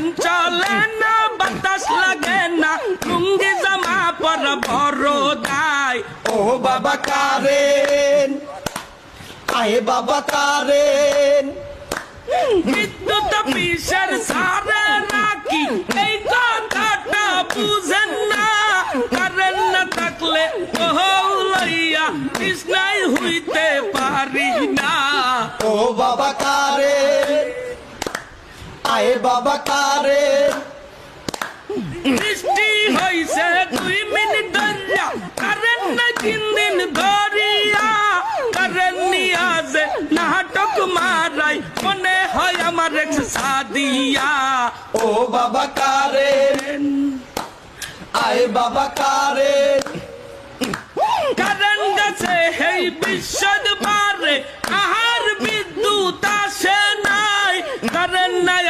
fan চলে না বাতাস লাগে না লুঙ্গি জামা পরা বড় দায় ও বাবা কারেন আয়ে বাবা কারেন বিদ্যুৎ অফিসের সারে নাকি এই কথাটা বুঝেন না কারেন না থাকলে লইয়া কৃষ্ণাই হইতে পারি না ও বাবা কারেন আয়ে বাবা কারেন বৃষ্টি হইছে 2 মিনিট ধরিয়া কারেন না 3 দিন ধরিয়া কারেন নিয়া যে নাটক মারাই মনে হয় আমার এক সাদিয়া ও বাবা কারেন আয়ে বাবা কারেন কারেন গেছে এই বিশ্বদ পারে আহার বিদ্যুৎ আসে নাই কারেন নাই